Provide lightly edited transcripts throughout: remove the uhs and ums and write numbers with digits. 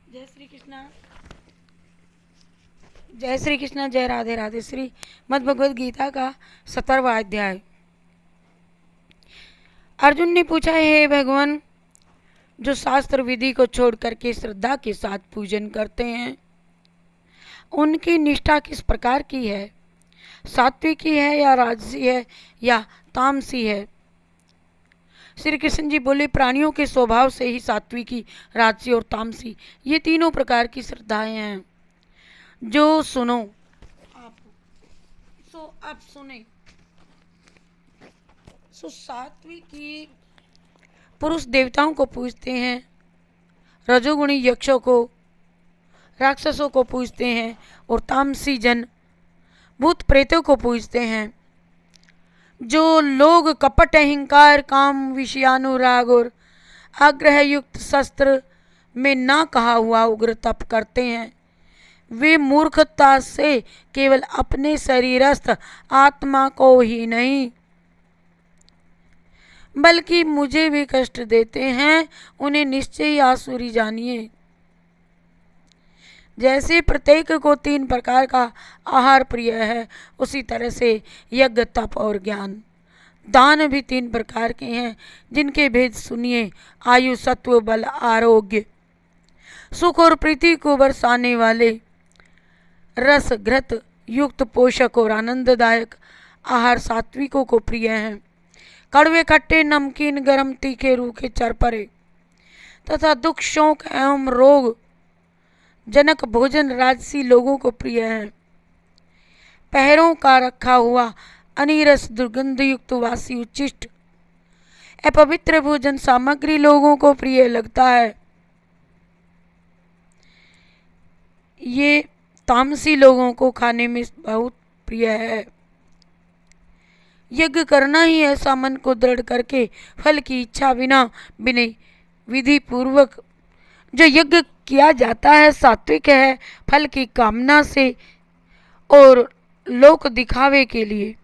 जय श्री कृष्णा। जय श्री कृष्णा। जय राधे राधे। श्री मद् भगवद गीता का 17वां अध्याय। अर्जुन ने पूछा, हे भगवान, जो शास्त्र विधि को छोड़ करके श्रद्धा के साथ पूजन करते हैं उनकी निष्ठा किस प्रकार की है? सात्विकी है या राजसी है या तामसी है? श्री कृष्ण जी बोले, प्राणियों के स्वभाव से ही सात्विकी, राजसी और तामसी ये तीनों प्रकार की श्रद्धाएं हैं। जो सुनो आप, अब सुने। सात्विकी पुरुष देवताओं को पूजते हैं, रजोगुणी यक्षों को, राक्षसों को पूजते हैं और तामसी जन भूत प्रेतों को पूजते हैं। जो लोग कपट, अहंकार, काम, विषयानुराग और आग्रह युक्त शस्त्र में ना कहा हुआ उग्र तप करते हैं, वे मूर्खता से केवल अपने शरीरस्थ आत्मा को ही नहीं बल्कि मुझे भी कष्ट देते हैं। उन्हें निश्चय ही आसुरी जानिए। जैसे प्रत्येक को 3 प्रकार का आहार प्रिय है, उसी तरह से यज्ञ, तप और ज्ञान, दान भी 3 प्रकार के हैं, जिनके भेद सुनिए। आयु, सत्व, बल, आरोग्य, सुख और प्रीति को बरसाने वाले रस घृत युक्त पोषक और आनंददायक आहार सात्विकों को प्रिय हैं। कड़वे, खट्टे, नमकीन, गरम, तीखे, रूखे, चरपरे तथा दुख, शोक एवं रोग जनक भोजन राजसी लोगों को प्रिय है। पहरों का रखा हुआ अनीरस, दुर्गंध युक्त, वासी, उच्छिष्ट, अपवित्र भोजन सामग्री लोगों को प्रिय लगता है। ये तामसी लोगों को खाने में बहुत प्रिय है। यज्ञ करना ही ऐसा मन को दृढ़ करके फल की इच्छा बिना विधि पूर्वक जो यज्ञ किया जाता है सात्विक है, फल की कामना से और लोक दिखावे के लिए।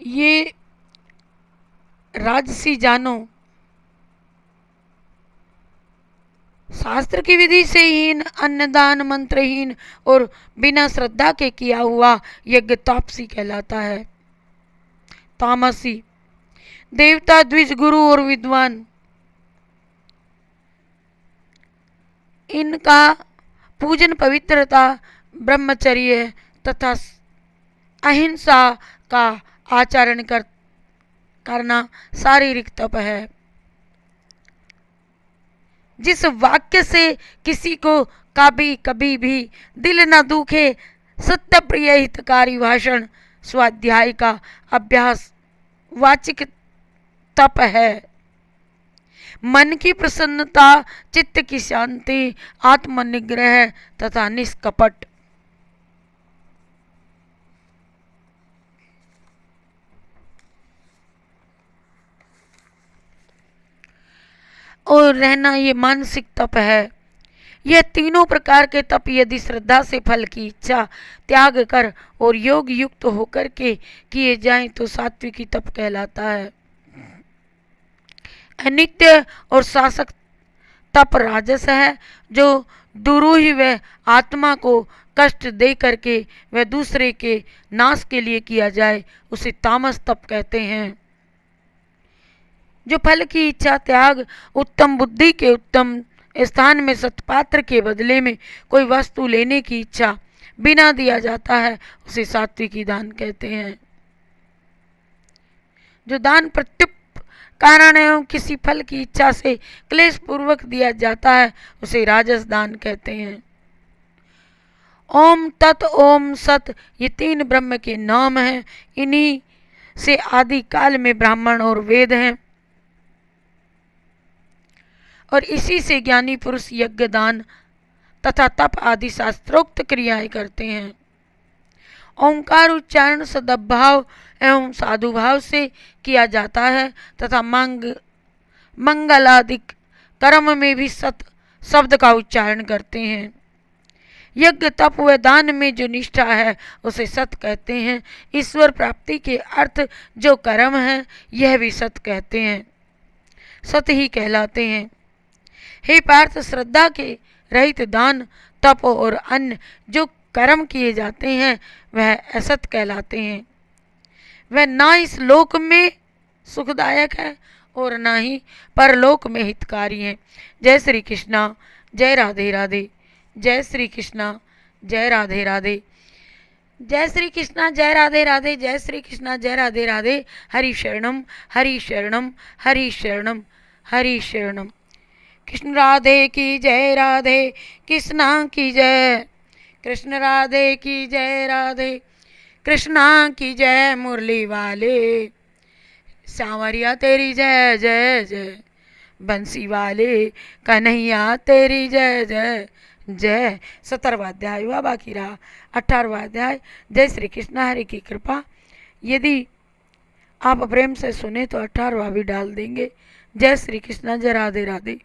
ये राजसी जानो, शास्त्र की विधि से हीन, अन्नदान, मंत्रहीन और बिना श्रद्धा के किया हुआ यज्ञ तापसी कहलाता है। तामसी देवता, द्विज, गुरु और विद्वान, इनका पूजन पवित्रता, ब्रह्मचर्य तथा अहिंसा का आचरण करना शारीरिक तप है। जिस वाक्य से किसी को कभी भी दिल न दुखे, सत्य प्रिय हितकारी भाषण, स्वाध्याय का अभ्यास वाचिक तप है। मन की प्रसन्नता, चित्त की शांति, आत्मनिग्रह तथा निष्कपट। और रहना ये मानसिक तप है। यह तीनों प्रकार के तप यदि श्रद्धा से फल की इच्छा त्याग कर और योग युक्त होकर के किए जाएं तो सात्विकी तप कहलाता है। अनित्य और शासक तप राजस है, जो दुरूही व आत्मा को कष्ट दे करके व दूसरे के नाश के लिए किया जाए उसे तामस तप कहते हैं। जो फल की इच्छा त्याग, उत्तम बुद्धि के उत्तम स्थान में सत्पात्र के बदले में कोई वस्तु लेने की इच्छा बिना दिया जाता है उसे सात्विकी दान कहते हैं। जो दान प्रत्युप कारण एवं किसी फल की इच्छा से क्लेश पूर्वक दिया जाता है उसे राजस दान कहते हैं। ओम तत्, ओम सत ये 3 ब्रह्म के नाम हैं। इन्हीं से आदि काल में ब्राह्मण और वेद हैं और इसी से ज्ञानी पुरुष यज्ञ, दान तथा तप आदि शास्त्रोक्त क्रियाएं करते हैं। ओंकार उच्चारण सद्भाव एवं साधुभाव से किया जाता है तथा मंगलादिक कर्म में भी सत शब्द का उच्चारण करते हैं। यज्ञ तप व दान में जो निष्ठा है उसे सत कहते हैं। ईश्वर प्राप्ति के अर्थ जो कर्म है यह भी सत कहते हैं, सत ही कहलाते हैं। हे पार्थ, श्रद्धा के रहित दान तप और अन्य जो कर्म किए जाते हैं वह असत कहलाते हैं। वह ना इस लोक में सुखदायक है और ना ही परलोक में हितकारी है। जय श्री कृष्णा, जय राधे राधे। जय श्री कृष्णा, जय राधे राधे। जय श्री कृष्णा, जय राधे राधे। जय श्री कृष्णा, जय राधे राधे। हरि शरणम, हरि शरणम, हरि शरणम, हरि शरणम। कृष्ण राधे की जय, राधे कृष्णा की जय। कृष्ण राधे की जय, राधे कृष्णा की जय। मुरली वाले सांवरिया तेरी जय जय जय। बंसी वाले कन्हैया तेरी जय जय जय। 17वां अध्याय हुआ, बाकी रहा 18वां अध्याय। जय श्री कृष्ण। हरि की कृपा, यदि आप प्रेम से सुने तो 18वां भी डाल देंगे। जय श्री कृष्ण, जय राधे राधे।